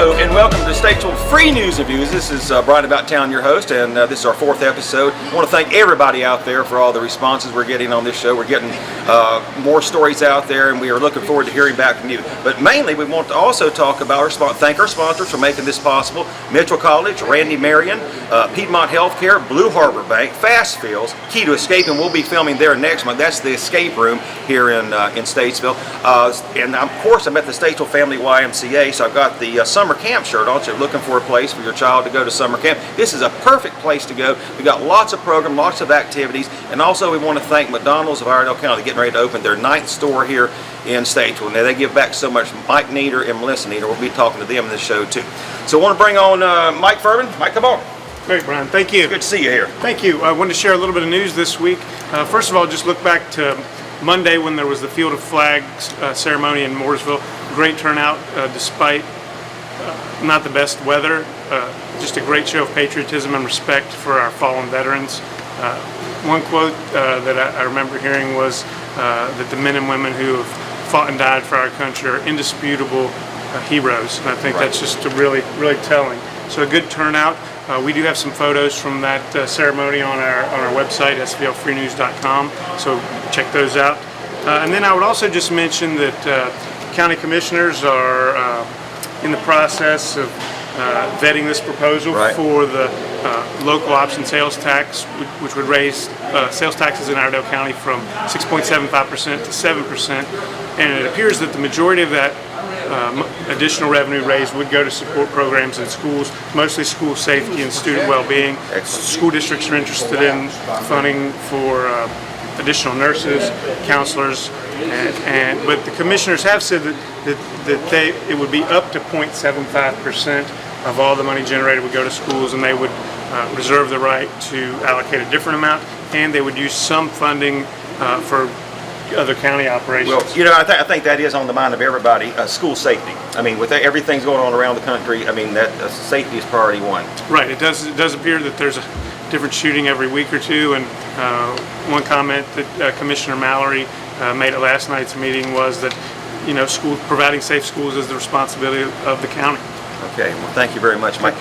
Hello and welcome to Statesville Free News and Views. This is Brian About Town, your host, and this is our 4th episode. I want to thank everybody out there for all the responses we're getting on this show. We're getting more stories out there, and we are looking forward to hearing back from you. But mainly, we want to also talk about thank our sponsors for making this possible: Mitchell College, Randy Marion, Piedmont Healthcare, Blue Harbor Bank, Fast Fields, Key to Escape, and we'll be filming there next month. That's the escape room here in Statesville. And of course, I'm at the Statesville Family YMCA, so I've got the summer camp shirt on. So you're looking for a place for your child to go to summer camp, this is a perfect place to go. We've got lots of programs, lots of activities, and also we want to thank McDonald's of Iredell County getting ready to open their 9th store here in Statesville. Now they give back so much. Mike Neader and Melissa Neader, we'll be talking to them in this show too. So I want to bring on Mike Furman. Mike, come on. Great, Brian. Thank you. It's good to see you here. Thank you. I wanted to share a little bit of news this week. First of all, just look back to Monday when there was the Field of Flags ceremony in Mooresville. Great turnout despite not the best weather. Just a great show of patriotism and respect for our fallen veterans. One quote that I remember hearing was that the men and women who have fought and died for our country are indisputable heroes, and I think that's just really telling. So a good turnout. We do have some photos from that ceremony on our website, svlfreenews.com, so check those out. And then I would also just mention that county commissioners are in the process of vetting this proposal for the local option sales tax, which would raise sales taxes in Iredell County from 6.75% to 7%. And it appears that the majority of that additional revenue raised would go to support programs in schools, mostly school safety and student well-being. School districts are interested in funding for additional nurses, counselors, but the commissioners have said that it would be up to 0.75% of all the money generated would go to schools, and they would reserve the right to allocate a different amount, and they would use some funding for other county operations. Well, you know, I think that is on the mind of everybody. School safety. I mean, with everything's going on around the country, I mean, that safety is priority one. Right. It does appear that there's a different shooting every week or two, and one comment that Commissioner Mallory made at last night's meeting was that, you know, providing safe schools is the responsibility of the county. Okay, well, thank you very much, Mike.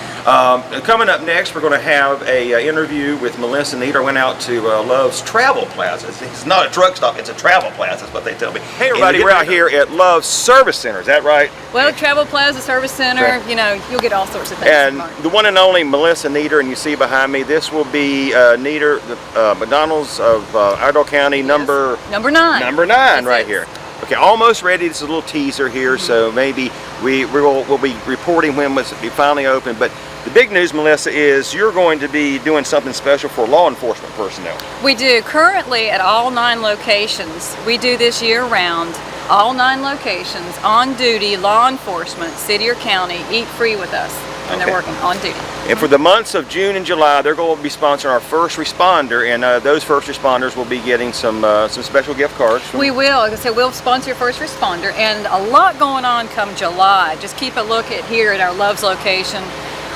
Coming up next, we're going to have a interview with Melissa Neader. Went out to Love's Travel Plaza. It's not a truck stop, it's a travel plaza, is what they tell me. Hey, everybody, we're out here at Love's Service Center. Is that right? Well, Travel Plaza, Service Center, you know, you'll get all sorts of things. And the one and only Melissa Neader, and you see behind me, this will be Neader, the McDonald's of Iredell County, number 9. Number 9 right here. Okay, almost ready. This is a little teaser here, so maybe we'll be reporting when it's finally open. But the big news, Melissa, is you're going to be doing something special for law enforcement personnel. We do. Currently at all 9 locations. We do this year-round. All 9 locations, on duty, law enforcement, city or county, eat free with us when they're working on duty. And for the months of June and July, they're going to be sponsoring our first responder, and those first responders will be getting some special gift cards. We will. Like I said, we'll sponsor your first responder, and a lot going on come July. Just keep a look at here at our Love's location.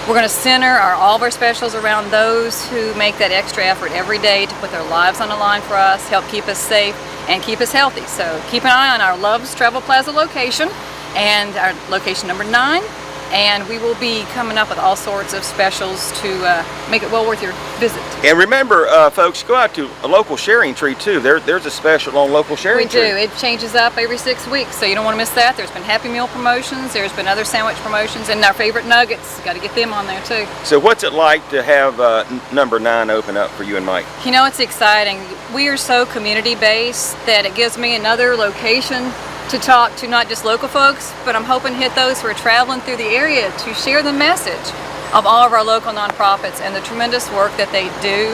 We're going to center all of our specials around those who make that extra effort every day to put their lives on the line for us, help keep us safe, and keep us healthy. So keep an eye on our Love's Travel Plaza location and our location number 9. And we will be coming up with all sorts of specials to make it well worth your visit. And remember, folks, go out to a local sharing tree too. There's a special on local sharing tree. We do. It changes up every 6 weeks, so you don't want to miss that. There's been Happy Meal promotions. There's been other sandwich promotions, and our favorite nuggets. Got to get them on there too. So what's it like to have number 9 open up for you and Mike? You know, it's exciting. We are so community-based that it gives me another location to talk to not just local folks, but I'm hoping to hit those who are traveling through the area to share the message of all of our local nonprofits and the tremendous work that they do.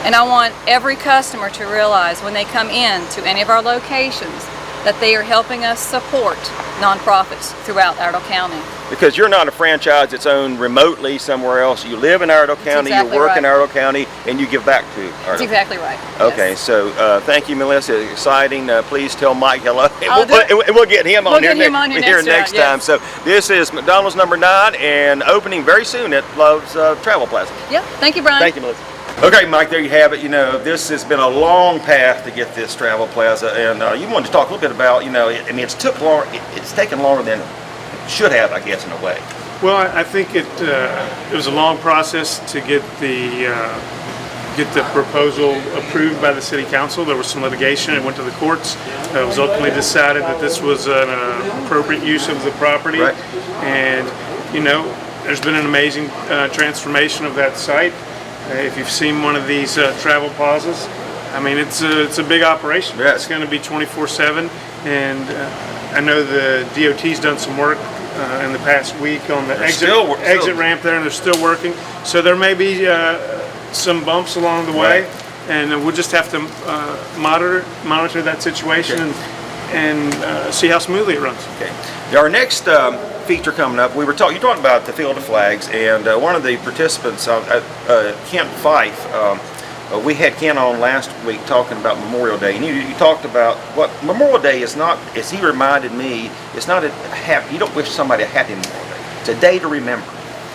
And I want every customer to realize when they come in to any of our locations that they are helping us support nonprofits throughout Iredell County. Because you're not a franchise that's owned remotely somewhere else. You live in Iredell County, you work in Iredell County, and you give back to Iredell. That's exactly right. Okay, yes. So thank you, Melissa. It's exciting. Please tell Mike hello. And we'll get him on here next time. So this is McDonald's number 9 and opening very soon at Love's Travel Plaza. Yep. Thank you, Brian. Thank you, Melissa. Okay, Mike, there you have it. You know, this has been a long path to get this Travel Plaza, and you wanted to talk a little bit about, you know, I mean, it's taken longer than it should have, I guess, in a way. Well, I think it was a long process to get the proposal approved by the city council. There was some litigation. It went to the courts. It was ultimately decided that this was an appropriate use of the property. Right. And, you know, there's been an amazing transformation of that site. If you've seen one of these travel plazas, I mean, it's a big operation. Yeah. It's going to be 24/7, and I know the DOT's done some work in the past week on the exit ramp there, and they're still working. So there may be some bumps along the way, Right. and we'll just have to monitor that situation and see how smoothly it runs. Okay. Now, our next feature coming up, you're talking about the Field of Flags, and one of the participants, Kent Phyfe, we had Kent on last week talking about Memorial Day, and you talked about what Memorial Day is not, as he reminded me, it's not you don't wish somebody a happy Memorial Day. It's a day to remember.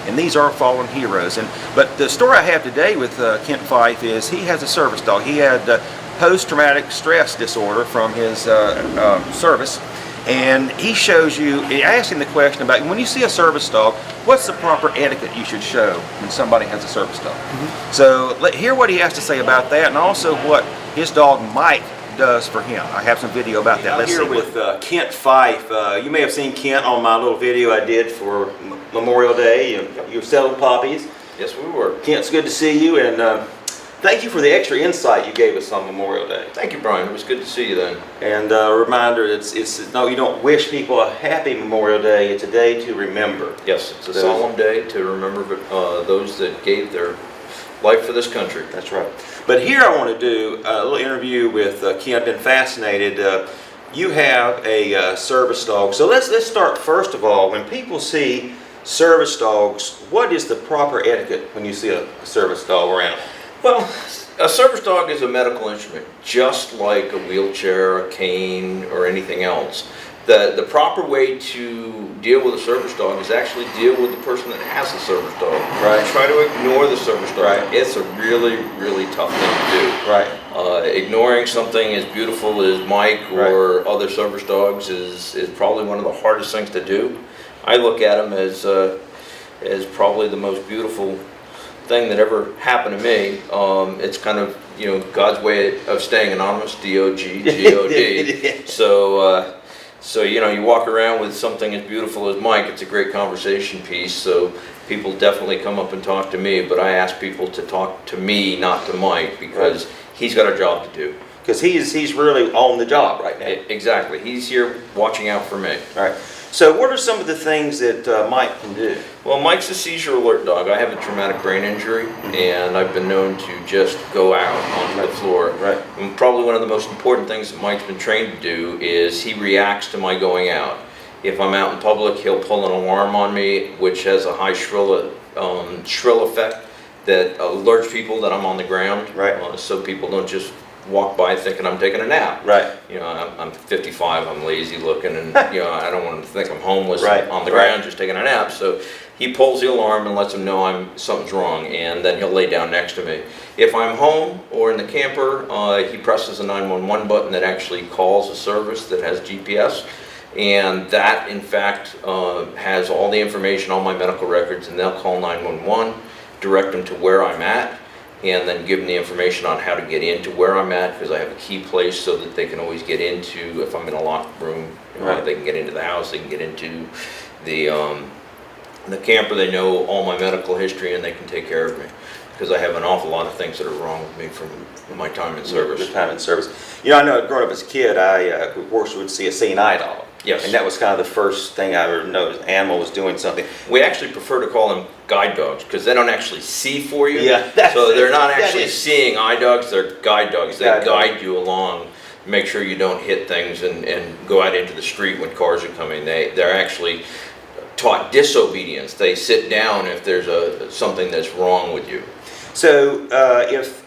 And these are fallen heroes. But the story I have today with Kent Phyfe is he has a service dog. He had post-traumatic stress disorder from his service. And he shows you, I asked him the question about when you see a service dog, what's the proper etiquette you should show when somebody has a service dog? Mm-hmm. So hear what he has to say about that, and also what his dog Mike does for him. I have some video about that. Let's see. With Kent Phyfe. You may have seen Kent on my little video I did for Memorial Day. You were selling puppies. Yes, we were. Kent, it's good to see you, and thank you for the extra insight you gave us on Memorial Day. Thank you, Brian. It was good to see you then. And a reminder, no, you don't wish people a happy Memorial Day. It's a day to remember. Yes, it's a solemn day to remember those that gave their life for this country. That's right. But here I want to do a little interview with Kent. I've been fascinated. You have a service dog. So let's start first of all. When people see service dogs, what is the proper etiquette when you see a service dog around? Well, a service dog is a medical instrument, just like a wheelchair, a cane, or anything else. The proper way to deal with a service dog is actually deal with the person that has the service dog. Right. Try to ignore the service dog. Right. It's a really, really tough thing to do. Right. Ignoring something as beautiful as Mike or other service dogs is probably one of the hardest things to do. I look at them as probably the most beautiful thing that ever happened to me. It's kind of, you know, God's way of staying anonymous, D-O-G, G-O-D. So, you know, you walk around with something as beautiful as Mike, it's a great conversation piece, so people definitely come up and talk to me, but I ask people to talk to me, not to Mike, because he's got a job to do. Because he's really on the job right now. Exactly. He's here watching out for me. All right. So what are some of the things that Mike can do? Well, Mike's a seizure alert dog. I have a traumatic brain injury, and I've been known to just go out onto the floor. Right. And probably one of the most important things that Mike's been trained to do is he reacts to my going out. If I'm out in public, he'll pull an alarm on me, which has a high shrill effect that alerts people that I'm on the ground. Right. So people don't just walk by thinking I'm taking a nap. Right. You know, I'm 55, I'm lazy looking, and you know, I don't want them to think I'm homeless on the Right. ground just taking a nap. So he pulls the alarm and lets them know something's wrong, and then he'll lay down next to me. If I'm home or in the camper, he presses a 911 button that actually calls a service that has GPS, and that in fact has all the information, all my medical records, and they'll call 911, direct them to where I'm at, and then give them the information on how to get into where I'm at, because I have a key place so that they can always get into, if I'm in a locked room, they can get into the house, they can get into the camper. They know all my medical history and they can take care of me, because I have an awful lot of things that are wrong with me from my time in service. The time in service. You know, I know growing up as a kid, I of course would see a seeing eye dog. Yes. And that was kind of the first thing I ever noticed. Animal was doing something. We actually prefer to call them guide dogs, because they don't actually see for you. Yeah. So they're not actually seeing eye dogs, they're guide dogs. They guide you along, make sure you don't hit things and go out into the street when cars are coming. They're actually taught disobedience. They sit down if there's something that's wrong with you. So if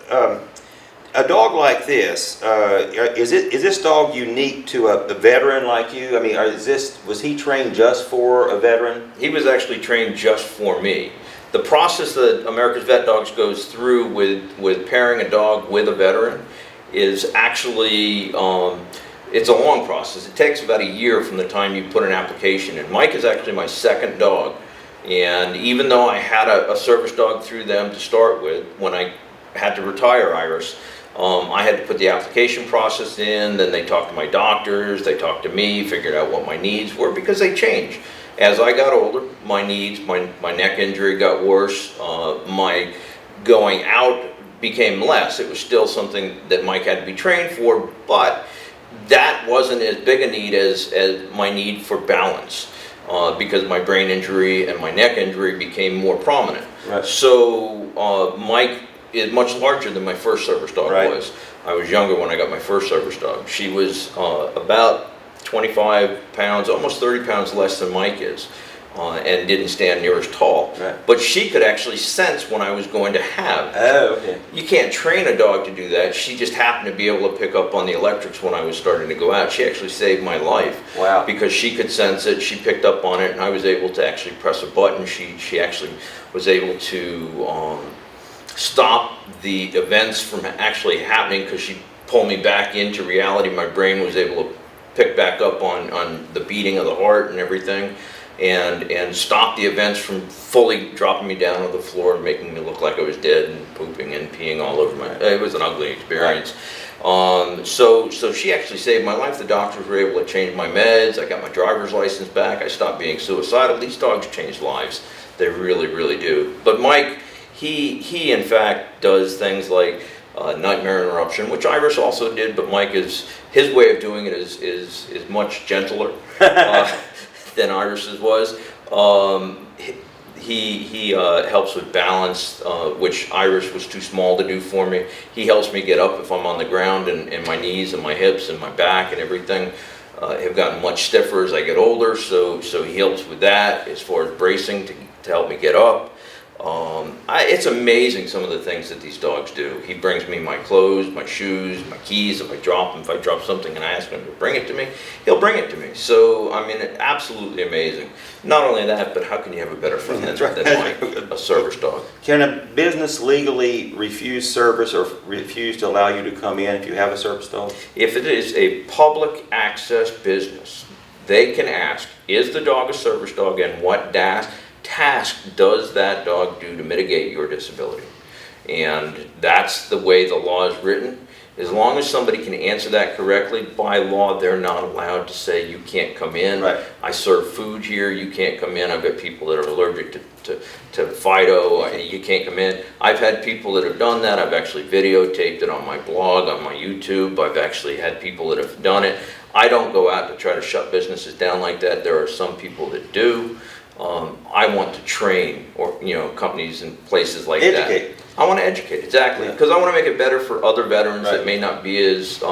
a dog like this, is this dog unique to a veteran like you? I mean, was he trained just for a veteran? He was actually trained just for me. The process that America's Vet Dogs goes through with pairing a dog with a veteran is actually, it's a long process. It takes about a year from the time you put an application in. Mike is actually my second dog And even though I had a service dog through them to start with, when I had to retire Iris, I had to put the application process in, then they talked to my doctors, they talked to me, figured out what my needs were, because they change. As I got older, my needs, my neck injury got worse, my going out became less. It was still something that Mike had to be trained for, but that wasn't as big a need as my need for balance, because my brain injury and my neck injury became more prominent. Right. So Mike is much larger than my first service dog Right. was. I was younger when I got my first service dog. She was about 25 pounds, almost 30 pounds less than Mike is, and didn't stand near as tall. Right. But she could actually sense when I was going to have. Oh, okay. You can't train a dog to do that. She just happened to be able to pick up on the electrics when I was starting to go out. She actually saved my life. Wow. Because she could sense it, she picked up on it, and I was able to actually press a button. She actually was able to stop the events from actually happening, because she pulled me back into reality. My brain was able to pick back up on the beating of the heart and everything, and stop the events from fully dropping me down on the floor and making me look like I was dead and pooping and peeing all over my. It was an ugly experience. So she actually saved my life. The doctors were able to change my meds. I got my driver's license back. I stopped being suicidal. These dogs change lives. They really, really do. But Mike, he in fact does things like nightmare interruption, which Iris also did, but Mike his way of doing it is much gentler than Iris's was. He helps with balance, which Iris was too small to do for me. He helps me get up if I'm on the ground, and my knees and my hips and my back and everything have gotten much stiffer as I get older, so he helps with that as far as bracing to help me get up. It's amazing some of the things that these dogs do. He brings me my clothes, my shoes, my keys. If I drop something and I ask him to bring it to me, he'll bring it to me. So, I mean, absolutely amazing. Not only that, but how can you have a better friend than Mike, a service dog? Can a business legally refuse service or refuse to allow you to come in if you have a service dog? If it is a public access business, they can ask, is the dog a service dog, and what task does that dog do to mitigate your disability? And that's the way the law is written. As long as somebody can answer that correctly, by law they're not allowed to say you can't come in. Right. I serve food here, you can't come in. I've got people that are allergic to Fido, you can't come in. I've had people that have done that. I've actually videotaped it on my blog, on my YouTube. I've actually had people that have done it. I don't go out to try to shut businesses down like that. There are some people that do. I want to train, or companies and places like Educate. that. I want to educate, exactly, because I want to make it better for other veterans Right. that may not be as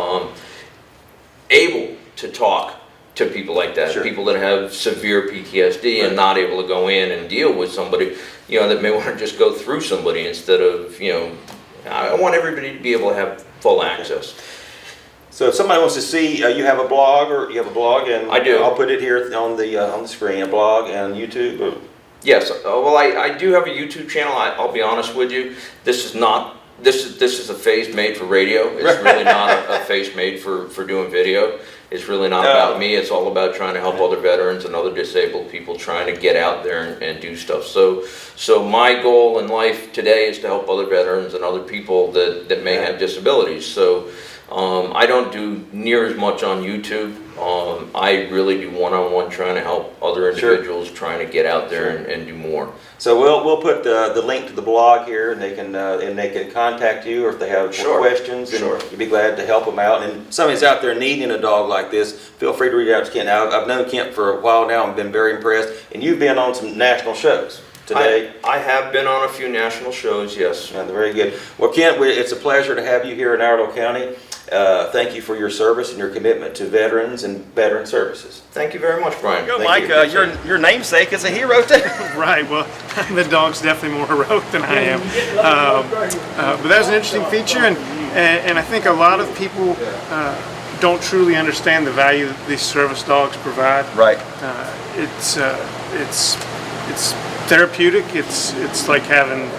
able to talk to people like that. Sure. People that have severe PTSD and not able to go in and deal with somebody, that may want to just go through somebody instead of, I want everybody to be able to have full access. So if somebody wants to see, you have a blog, and I do. I'll put it here on the screen, a blog and YouTube. Yes, well, I do have a YouTube channel. I'll be honest with you. This is a face made for radio. It's really not a face made for doing video. It's really not about me. It's all about trying to help other veterans and other disabled people trying to get out there and do stuff. So my goal in life today is to help other veterans and other people that may have disabilities. So I don't do near as much on YouTube. I really do one-on-one, trying to help other individuals trying to get out there and do more. So we'll put the link to the blog here, and they can contact you, or if they have more questions, and you'd be glad to help them out. And if somebody's out there needing a dog like this, feel free to reach out to Kent. Now, I've known Kent for a while now. I've been very impressed, and you've been on some national shows today. I have been on a few national shows, yes. Very good. Well, Kent, it's a pleasure to have you here in Iredell County. Thank you for your service and your commitment to veterans and veteran services. Thank you very much, Brian. Go, Mike. Your namesake is a hero too. Right. Well, the dog's definitely more heroic than I am. But that was an interesting feature, and I think a lot of people don't truly understand the value that these service dogs provide. Right. It's therapeutic. It's like having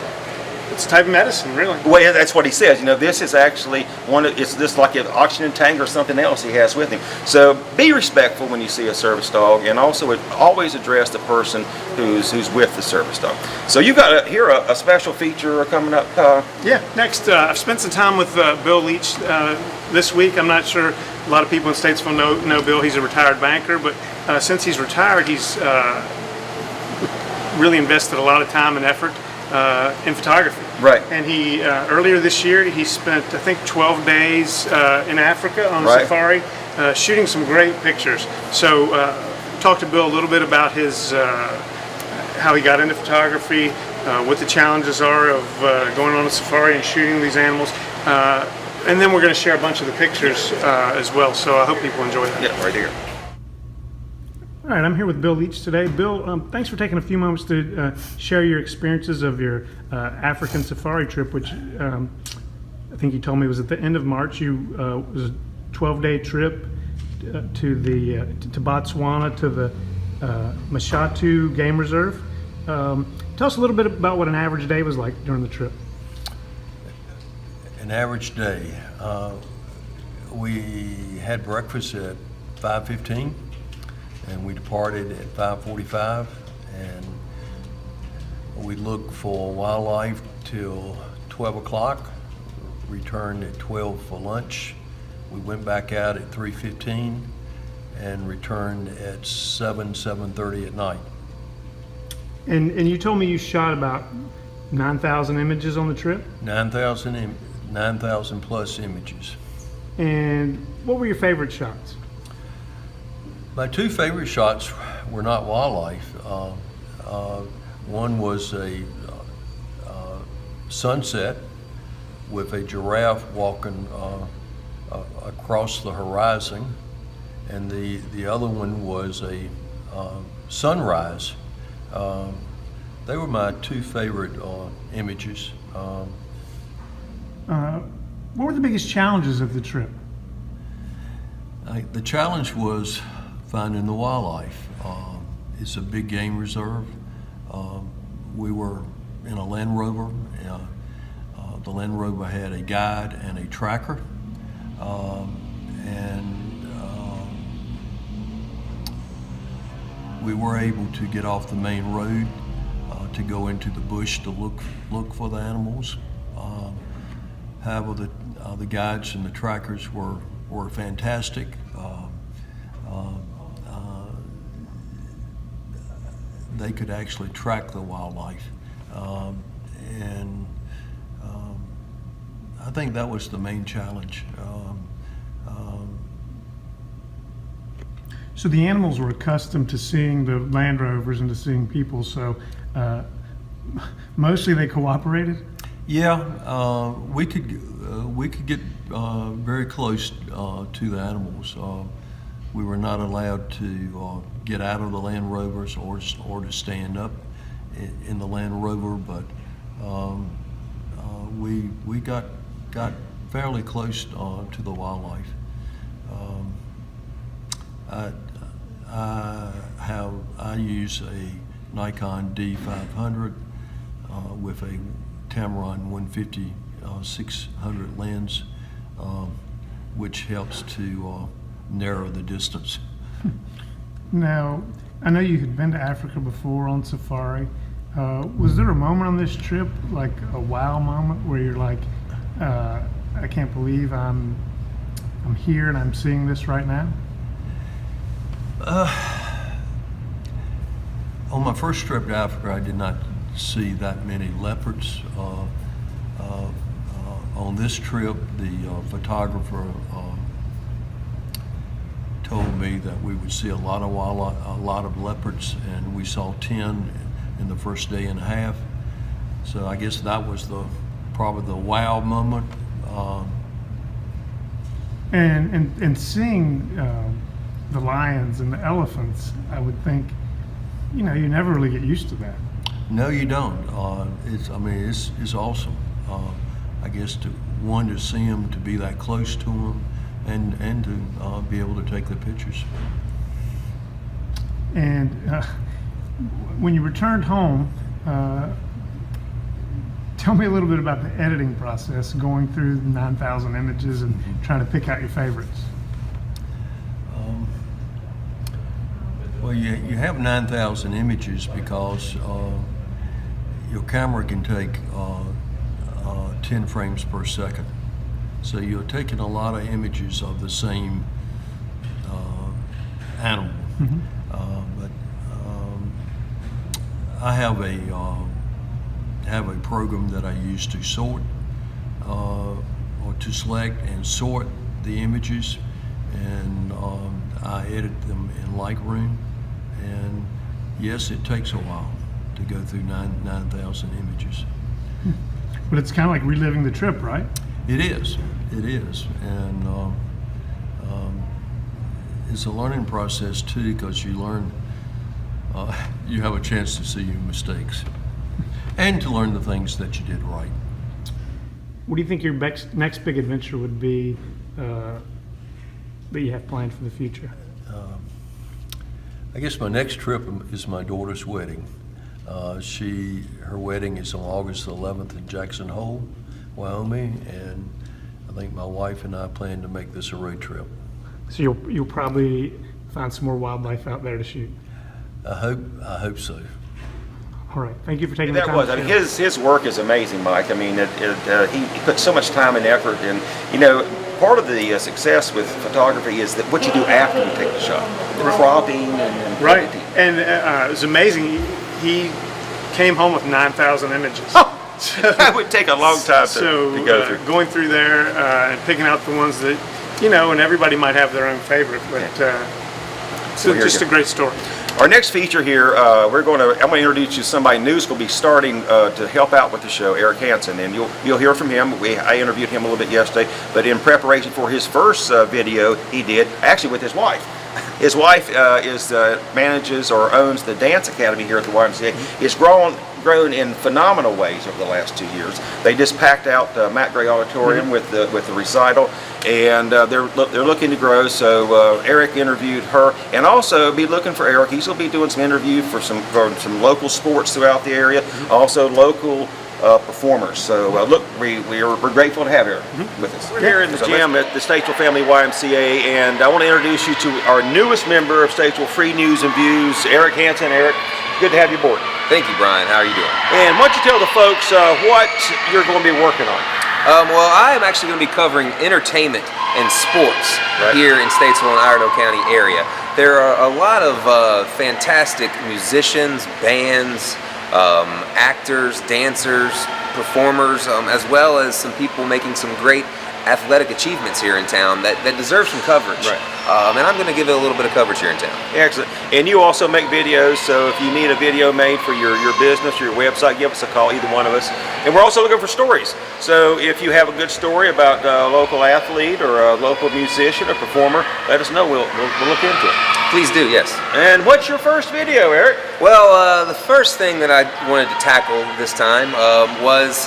it's a type of medicine, really. Well, yeah, that's what he says. You know, this is actually it's just like an oxygen tank or something else he has with him. So be respectful when you see a service dog, and also always address the person who's with the service dog. So you've got here a special feature coming up. Yeah. Next, I've spent some time with Bill Leach this week. I'm not sure a lot of people in Statesville know Bill. He's a retired banker, but since he's retired, he's really invested a lot of time and effort in photography. Right. And he earlier this year he spent, I think, 12 days in Africa on a Right. safari, shooting some great pictures. So talked to Bill a little bit about his how he got into photography, what the challenges are of going on a safari and shooting these animals. And then we're going to share a bunch of the pictures as well. So I hope people enjoy that. Yeah, right here. All right, I'm here with Bill Leach today. Bill, thanks for taking a few moments to share your experiences of your African safari trip, which I think you told me was at the end of March. It was a 12-day trip to Botswana, to the Mashatu Game Reserve. Tell us a little bit about what an average day was like during the trip. An average day. We had breakfast at 5:15. And we departed at 5:45, and we looked for wildlife till 12 o'clock, returned at 12 for lunch. We went back out at 3:15 and returned at 7:30 at night. And you told me you shot about 9,000 images on the trip? 9,000 plus images. And what were your favorite shots? My two favorite shots were not wildlife. One was a sunset with a giraffe walking across the horizon, and the other one was a sunrise. They were my two favorite images. What were the biggest challenges of the trip? The challenge was finding the wildlife. It's a big game reserve. We were in a Land Rover. The Land Rover had a guide and a tracker. We were able to get off the main road to go into the bush to look for the animals. However, the guides and the trackers were fantastic. They could actually track the wildlife, and I think that was the main challenge. So the animals were accustomed to seeing the Land Rovers and to seeing people, so mostly they cooperated? Yeah, we could get very close to the animals. We were not allowed to get out of the Land Rovers or to stand up in the Land Rover, but we got fairly close to the wildlife. I use a Nikon D500 with a Tamron 150 600 lens, which helps to narrow the distance. Now, I know you had been to Africa before on safari. Was there a moment on this trip, like a wow moment, where you're like, I can't believe I'm here and I'm seeing this right now? On my first trip to Africa, I did not see that many leopards. On this trip, the photographer told me that we would see a lot of leopards, and we saw 10 in the first day and a half. So I guess that was probably the wow moment. And seeing the lions and the elephants, I would think, you never really get used to that. No, you don't. It's awesome. I guess to see them, to be that close to them, and to be able to take the pictures. And when you returned home, Tell me a little bit about the editing process, going through 9,000 images and trying to pick out your favorites. Well, you have 9,000 images because your camera can take 10 frames per second. So you're taking a lot of images of the same animal. Mm-hmm. But I have a program that I use to sort or to select and sort the images, and I edit them in Lightroom. And yes, it takes a while to go through 9,000 images. But it's kind of like reliving the trip, right? It is, and it's a learning process too, because you learn, you have a chance to see your mistakes and to learn the things that you did right. What do you think your next big adventure would be that you have planned for the future? I guess my next trip is my daughter's wedding. Her wedding is on August 11th in Jackson Hole, Wyoming, and I think my wife and I plan to make this a road trip. So you'll probably find some more wildlife out there to shoot. I hope so. All right, thank you for taking the time. That was, I mean, his work is amazing, Mike. I mean, he puts so much time and effort, and part of the success with photography is that what you do after you take the shot, the cropping and right. editing. And it was amazing. He came home with 9,000 images. Oh, that would take a long time to go through. Going through there and picking out the ones that, and everybody might have their own favorite, but it's just a great story. Our next feature here, I'm going to introduce you to somebody new who's going to be starting to help out with the show, Eric Hanson, and you'll hear from him. I interviewed him a little bit yesterday, but in preparation for his first video he did, actually with his wife. His wife manages or owns the Dance Academy here at the YMCA. It's grown in phenomenal ways over the last 2 years. They just packed out Matt Gray Auditorium with the recital, and they're looking to grow. So Eric interviewed her, and also be looking for Eric. He's going to be doing some interviews for some local sports throughout the area, also local performers. So look, we're grateful to have Eric with us. We're here in the gym at the Statesville Family YMCA, and I want to introduce you to our newest member of Statesville Free News and Views, Eric Hanson. Eric, good to have you aboard. Thank you, Brian. How are you doing? And why don't you tell the folks what you're going to be working on? Well, I am actually going to be covering entertainment and sports here in Statesville and Iredell County area. There are a lot of fantastic musicians, bands, actors, dancers, performers, as well as some people making some great athletic achievements here in town that deserve some coverage. Right. And I'm going to give it a little bit of coverage here in town. Excellent. And you also make videos, so if you need a video made for your business or your website, give us a call, either one of us. And we're also looking for stories. So if you have a good story about a local athlete or a local musician or performer, let us know. We'll look into it. Please do, yes. And what's your first video, Eric? Well, the first thing that I wanted to tackle this time was,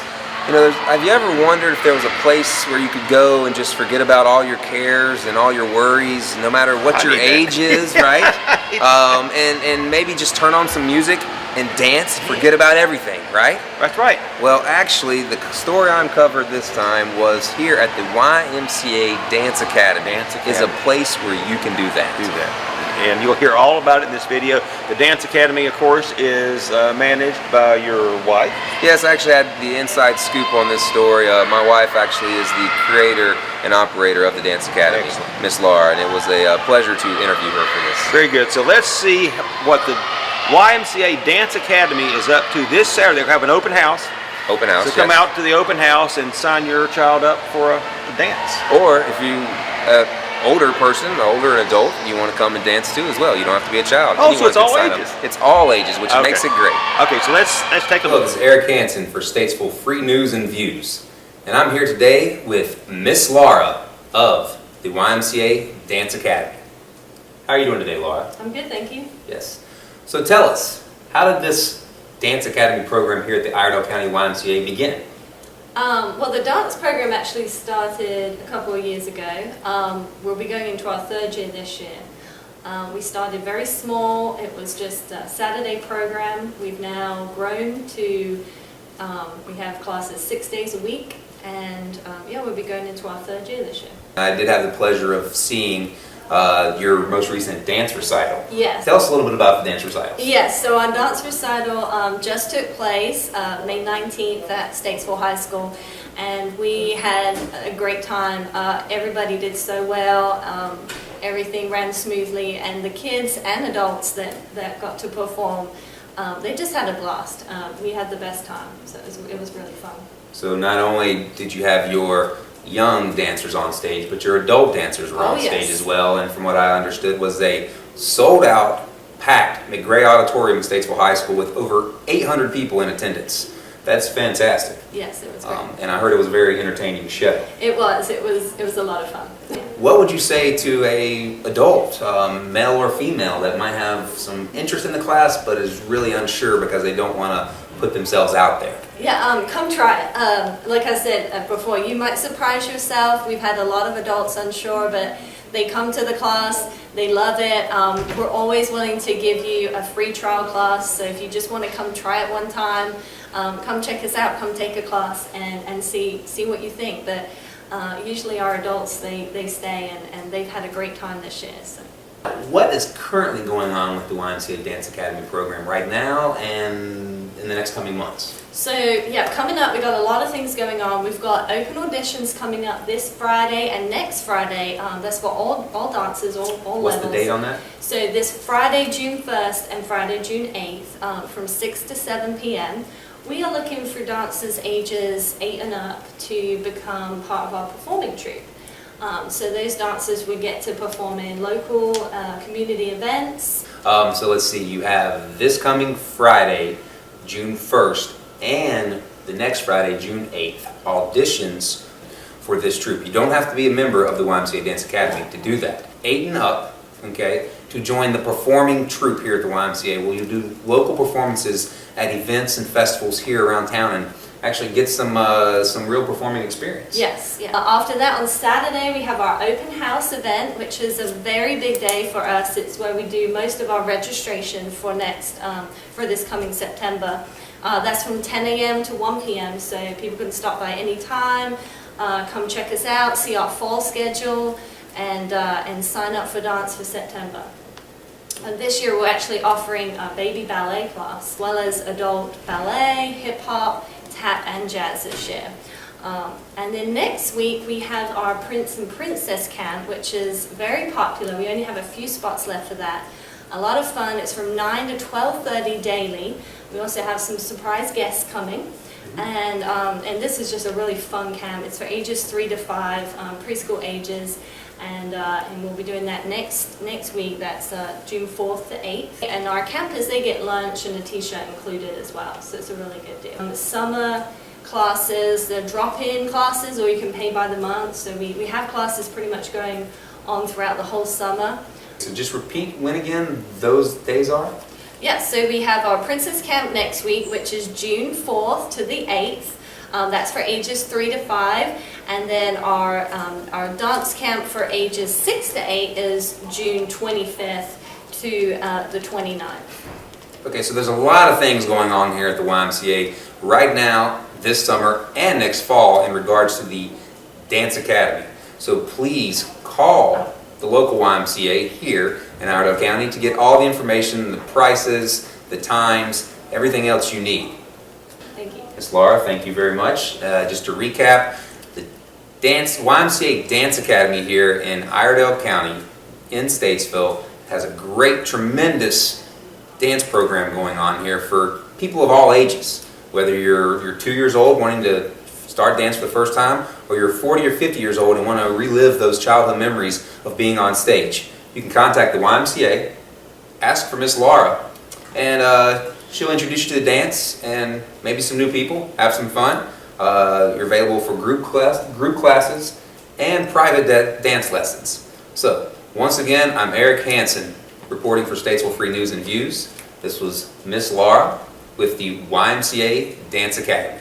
have you ever wondered if there was a place where you could go and just forget about all your cares and all your worries, no matter what your age is, right? And maybe just turn on some music and dance, forget about everything, right? That's right. Well, actually, the story I'm covered this time was here at the YMCA Dance Academy. Is a place where you can do that. And you'll hear all about it in this video. The Dance Academy, of course, is managed by your wife. Yes, I actually had the inside scoop on this story. My wife actually is the creator and operator of the Dance Academy, Miss Laura, and it was a pleasure to interview her for this. Very good. So let's see what the YMCA Dance Academy is up to this Saturday. They'll have an open house. Open house, So come out to the open house and sign your child up for a dance. Or if you older person, older adult, you want to come and dance too as well. You don't have to be a child. Oh, so it's all ages. It's all ages, which makes it great. Okay, so let's take a look. This is Eric Hanson for Statesville Free News and Views, and I'm here today with Miss Laura of the YMCA Dance Academy. How are you doing today, Laura? I'm good, thank you. Yes. So tell us, how did this Dance Academy program here at the Iredell County YMCA begin? Well, the dance program actually started a couple of years ago. We'll be going into our third year this year. We started very small. It was just a Saturday program. We've now grown to We have classes 6 days a week, and yeah, we'll be going into our 3rd year this year. I did have the pleasure of seeing your most recent dance recital. Yes. Tell us a little bit about the dance recital. Yes, so our dance recital just took place May 19th at Statesville High School, and we had a great time. Everybody did so well. Everything ran smoothly, and the kids and adults that got to perform, they just had a blast. We had the best time, so it was really fun. So not only did you have your young dancers on stage, but your adult dancers were on stage as well, and from what I understood was they sold out, packed McGray Auditorium at Statesville High School with over 800 people in attendance. That's fantastic. Yes, it was great. And I heard it was a very entertaining show. It was a lot of fun. Yeah. What would you say to a adult, male or female, that might have some interest in the class but is really unsure because they don't want to put themselves out there? Yeah, come try it. Like I said before, you might surprise yourself. We've had a lot of adults unsure, but they come to the class, they love it. We're always willing to give you a free trial class, so if you just want to come try it one time, come check us out, come take a class and see what you think. But usually our adults, they stay and they've had a great time this year. So. What is currently going on with the YMCA Dance Academy program right now and in the next coming months? So yeah, coming up, we've got a lot of things going on. We've got open auditions coming up this Friday and next Friday. That's for all dances, all levels. What's the date on that? So this Friday, June 1st and Friday, June 8th, from 6 to 7 p.m. We are looking for dancers ages 8 and up to become part of our performing troupe. So those dancers would get to perform in local community events. So let's see, you have this coming Friday, June 1st, and the next Friday, June 8th, auditions for this troupe. You don't have to be a member of the YMCA Dance Academy to do that. 8 and up, okay, to join the performing troupe here at the YMCA. Well, you do local performances at events and festivals here around town and actually get some real performing experience. Yes. Yeah. After that, on Saturday, we have our open house event, which is a very big day for us. It's where we do most of our registration for this coming September. That's from 10 a.m. to 1 p.m. So people can stop by any time, come check us out, see our fall schedule, and sign up for dance for September. And this year we're actually offering a baby ballet class, as well as adult ballet, hip hop, tap and jazz this year. And then next week we have our Prince and Princess Camp, which is very popular. We only have a few spots left for that. A lot of fun. It's from 9 to 12:30 daily. We also have some surprise guests coming. And this is just a really fun camp. It's for ages 3 to 5, preschool ages. And we'll be doing that next week. That's June 4th to 8th. And our campers, they get lunch and a t-shirt included as well. So it's a really good deal. Summer classes, they're drop-in classes, or you can pay by the month. So we have classes pretty much going on throughout the whole summer. So just repeat when again those days are? Yes, so we have our Princess Camp next week, which is June 4th to the 8th. That's for ages 3 to 5. And then our dance camp for ages 6 to 8 is June 25th to the 29th. Okay, so there's a lot of things going on here at the YMCA right now, this summer, and next fall in regards to the Dance Academy. So please call the local YMCA here in Iredell County to get all the information, the prices, the times, everything else you need. Thank you. Ms. Laura, thank you very much. Just to recap, the YMCA Dance Academy here in Iredell County in Statesville has a great, tremendous dance program going on here for people of all ages. Whether you're 2 years old wanting to start dance for the first time, or you're 40 or 50 years old and want to relive those childhood memories of being on stage. You can contact the YMCA, ask for Miss Laura, and she'll introduce you to the dance and maybe some new people, have some fun. You're available for group classes and private dance lessons. So, once again, I'm Eric Hanson, reporting for Statesville Free News and Views. This was Miss Laura with the YMCA Dance Academy.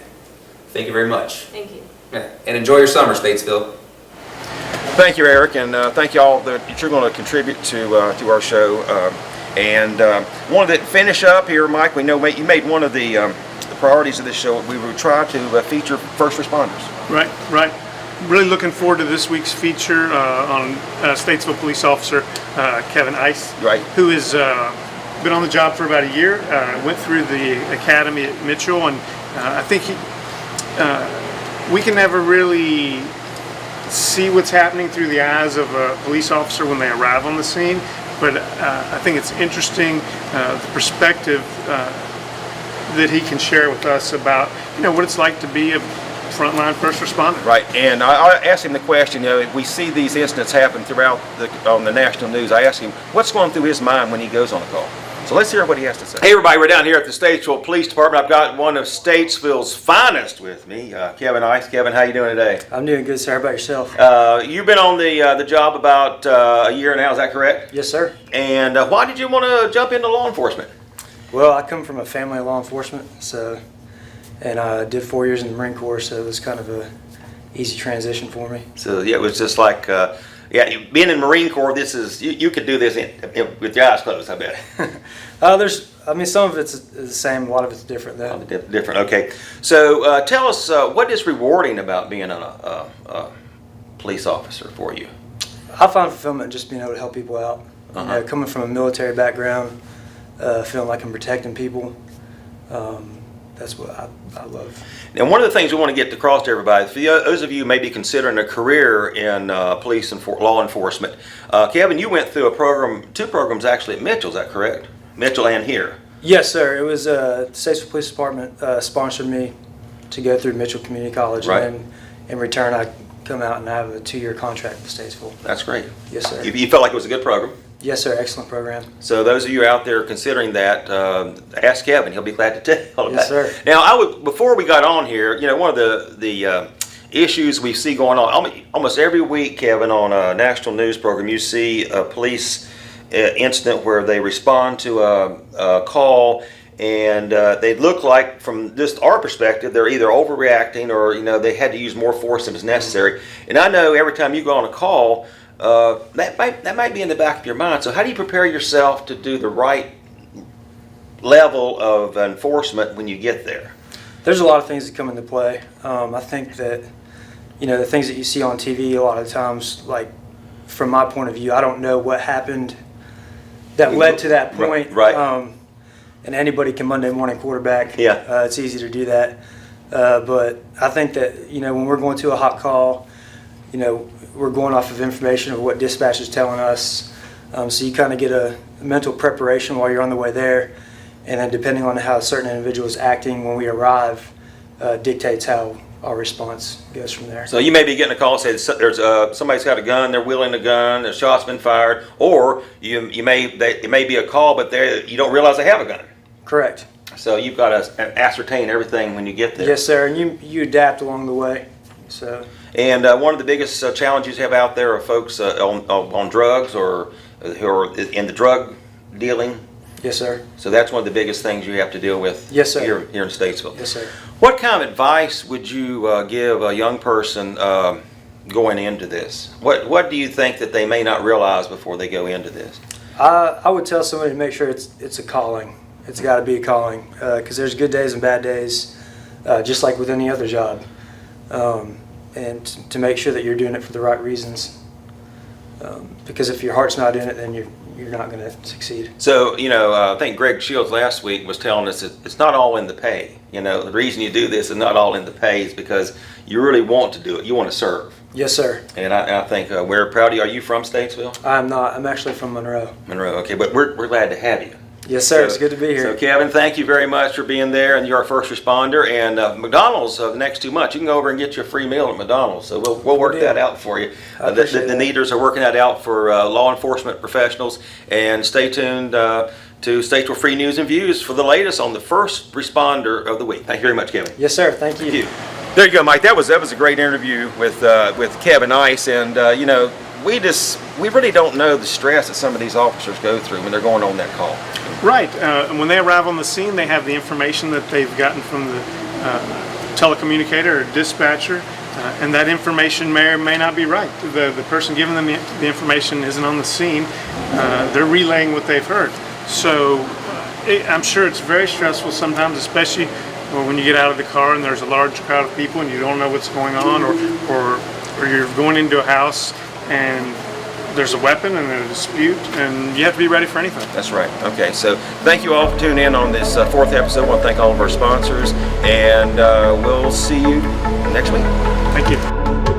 Thank you very much. Thank you. And enjoy your summer, Statesville. Thank you, Eric, and thank you all that you're going to contribute to our show. And wanted to finish up here, Mike. We know you made one of the priorities of this show, we will try to feature first responders. Right. Really looking forward to this week's feature on Statesville Police Officer Kevin Ice, Right. who has been on the job for about a year. Went through the academy at Mitchell, and I think we can never really see what's happening through the eyes of a police officer when they arrive on the scene. But I think it's interesting the perspective that he can share with us about what it's like to be a frontline first responder. Right, and I asked him the question, we see these incidents happen throughout on the national news. I asked him what's going through his mind when he goes on a call. So let's hear what he has to say. Hey everybody, we're down here at the Statesville Police Department. I've got one of Statesville's finest with me, Kevin Ice. Kevin, how you doing today? I'm doing good, sir. How about yourself? You've been on the job about a year now, is that correct? Yes, sir. And why did you want to jump into law enforcement? Well, I come from a family of law enforcement, and I did 4 years in the Marine Corps, so it was kind of a easy transition for me. So yeah, it was just like, being in Marine Corps, this is, you could do this with your eyes closed, I bet. Some of it's the same, a lot of it's different though. Different, okay. So tell us, what is rewarding about being a police officer for you? I find fulfillment just being able to help people out. Coming from a military background, feeling like I'm protecting people. That's what I love. Now, one of the things we want to get across to everybody, for those of you who may be considering a career in police and law enforcement, Kevin, you went through two programs actually at Mitchell, is that correct? Mitchell and here. Yes, sir. It was the Statesville Police Department sponsored me to go through Mitchell Community College, right. And in return I come out and I have a 2-year contract with Statesville. That's great. Yes, sir. You felt like it was a good program? Yes, sir. Excellent program. So those of you out there considering that, ask Kevin. He'll be glad to tell you all about Yes, sir. it. Now, before we got on here, one of the issues we see going on almost every week, Kevin, on a national news program, you see a police incident where they respond to a call, and they look like, from just our perspective, they're either overreacting or they had to use more force than was necessary. And I know every time you go on a call, that might be in the back of your mind. So how do you prepare yourself to do the right level of enforcement when you get there? There's a lot of things that come into play. I think that the things that you see on TV a lot of times, like from my point of view, I don't know what happened that led to that point. Right. And anybody can Monday morning quarterback. Yeah. It's easy to do that. But I think that when we're going to a hot call, we're going off of information of what dispatch is telling us. So you kind of get a mental preparation while you're on the way there. And then depending on how a certain individual is acting when we arrive, dictates how our response goes from there. So you may be getting a call, say there's somebody's got a gun, they're wielding a gun, a shot's been fired, or it may be a call, but you don't realize they have a gun. Correct. So you've got to ascertain everything when you get there. Yes, sir, and you adapt along the way. So. And one of the biggest challenges you have out there are folks on drugs or who are in the drug dealing. Yes, sir. So that's one of the biggest things you have to deal with. Yes, sir. Here in Statesville. Yes, sir. What kind of advice would you give a young person going into this? What do you think that they may not realize before they go into this? I would tell somebody to make sure it's a calling. It's got to be a calling, because there's good days and bad days, just like with any other job. And to make sure that you're doing it for the right reasons. Because if your heart's not in it, then you're not going to succeed. So, I think Greg Shields last week was telling us that it's not all in the pay. The reason you do this is not all in the pay is because you really want to do it. You want to serve. Yes, sir. And I think we're proud of you. Are you from Statesville? I'm not. I'm actually from Monroe. Monroe, okay. But we're glad to have you. Yes, sir. It's good to be here. So, Kevin, thank you very much for being there, and you're our first responder. And McDonald's, the next 2 months, you can go over and get you a free meal at McDonald's. So we'll work that out for you. The Neaders are working that out for law enforcement professionals. And stay tuned to Statesville Free News and Views for the latest on the first responder of the week. Thank you very much, Kevin. Yes, sir. Thank you. Thank you. There you go, Mike. That was a great interview with Kevin Ice, and we really don't know the stress that some of these officers go through when they're going on that call. Right. When they arrive on the scene, they have the information that they've gotten from the telecommunicator or dispatcher, and that information may or may not be right. The person giving them the information isn't on the scene. They're relaying what they've heard. So I'm sure it's very stressful sometimes, especially or when you get out of the car and there's a large crowd of people and you don't know what's going on, or you're going into a house and there's a weapon and a dispute, and you have to be ready for anything. That's right. Okay, so thank you all for tuning in on this fourth episode. I want to thank all of our sponsors, and we'll see you next week. Thank you.